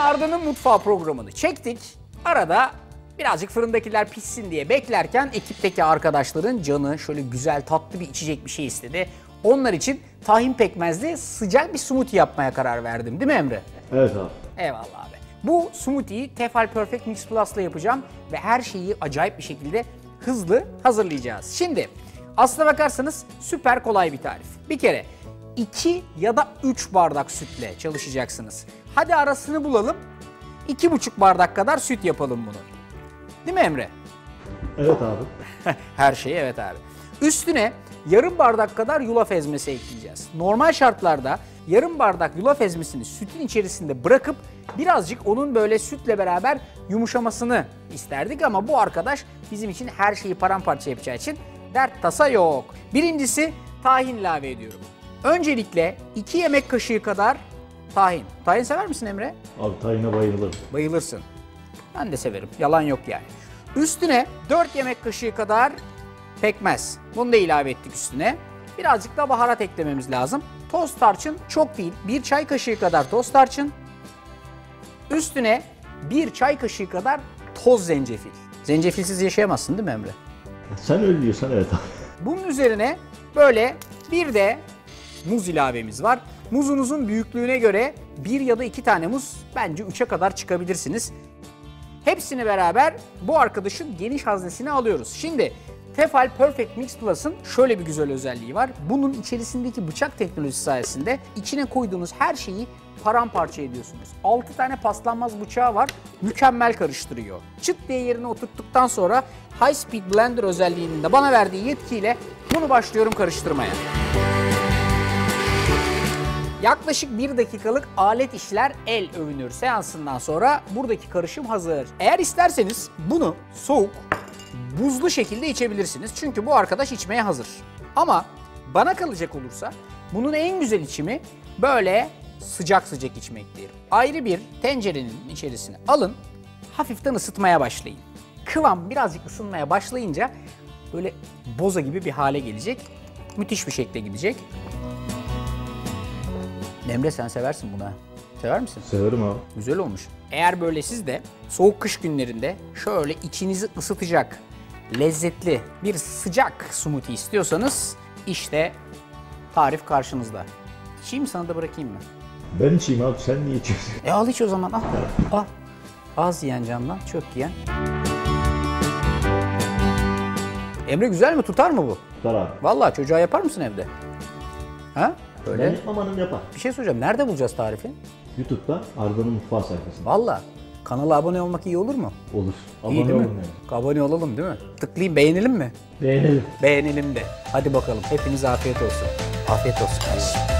Arda'nın mutfağı programını çektik. Arada birazcık fırındakiler pişsin diye beklerken ekipteki arkadaşların canı şöyle güzel tatlı bir içecek bir şey istedi. Onlar için tahin pekmezli sıcak bir smoothie yapmaya karar verdim, değil mi Emre? Evet abi. Eyvallah abi. Bu smoothie'yi Tefal Perfect Mix Plus'la yapacağım ve her şeyi acayip bir şekilde hızlı hazırlayacağız. Şimdi aslına bakarsanız süper kolay bir tarif. Bir kere 2 ya da 3 bardak sütle çalışacaksınız. Hadi arasını bulalım. 2,5 bardak kadar süt yapalım bunu. Değil mi Emre? Evet abi. Her şeyi evet abi. Üstüne yarım bardak kadar yulaf ezmesi ekleyeceğiz. Normal şartlarda yarım bardak yulaf ezmesini sütün içerisinde bırakıp birazcık onun böyle sütle beraber yumuşamasını isterdik ama bu arkadaş bizim için her şeyi paramparça yapacağı için dert tasa yok. Birincisi tahin ilave ediyorum. Öncelikle 2 yemek kaşığı kadar tahin. Tahin sever misin Emre? Abi tahine bayılırım. Bayılırsın. Ben de severim. Yalan yok yani. Üstüne 4 yemek kaşığı kadar pekmez. Bunu da ilave ettik üstüne. Birazcık da baharat eklememiz lazım. Toz tarçın çok değil. 1 çay kaşığı kadar toz tarçın. Üstüne 1 çay kaşığı kadar toz zencefil. Zencefilsiz yaşayamazsın değil mi Emre? Sen öyle diyorsan evet abi. Bunun üzerine böyle bir de muz ilavemiz var. Muzunuzun büyüklüğüne göre 1 ya da 2 tane muz, bence 3'e kadar çıkabilirsiniz. Hepsini beraber bu arkadaşın geniş haznesine alıyoruz. Şimdi Tefal Perfect Mix Plus'ın şöyle bir güzel özelliği var. Bunun içerisindeki bıçak teknolojisi sayesinde içine koyduğunuz her şeyi paramparça ediyorsunuz. 6 tane paslanmaz bıçağı var. Mükemmel karıştırıyor. Çıt diye yerine oturttuktan sonra High Speed Blender özelliğinin de bana verdiği yetkiyle bunu başlıyorum karıştırmaya. Yaklaşık 1 dakikalık alet işler el övünür seansından sonra buradaki karışım hazır. Eğer isterseniz bunu soğuk, buzlu şekilde içebilirsiniz. Çünkü bu arkadaş içmeye hazır. Ama bana kalacak olursa bunun en güzel içimi böyle sıcak sıcak içmektir. Ayrı bir tencerenin içerisine alın, hafiften ısıtmaya başlayın. Kıvam birazcık ısınmaya başlayınca böyle boza gibi bir hale gelecek. Müthiş bir şekilde gidecek. Emre sen seversin bunu ha. Sever misin? Severim abi. Güzel olmuş. Eğer böyle siz de soğuk kış günlerinde şöyle içinizi ısıtacak, lezzetli bir sıcak smoothie istiyorsanız işte tarif karşınızda. İçeyim mi sana da bırakayım mı? Ben içeyim abi, sen niye içiyorsun? Al iç o zaman al. Al. Az yiyen candan çok yiyen. Emre güzel mi? Tutar mı bu? Tutar abi. Vallahi çocuğa yapar mısın evde? Ha? Böyle. Ben yapmam, hanım yapar. Bir şey soracağım. Nerede bulacağız tarifi? YouTube'da Arda'nın mutfağı sayfasında. Vallahi. Kanala abone olmak iyi olur mu? Olur. İyi değil mi? olun yani. Abone olalım değil mi? Tıklayayım, beğenelim mi? Beğenelim. Beğenelim de. Hadi bakalım. Hepinize afiyet olsun. Afiyet olsun kardeşim.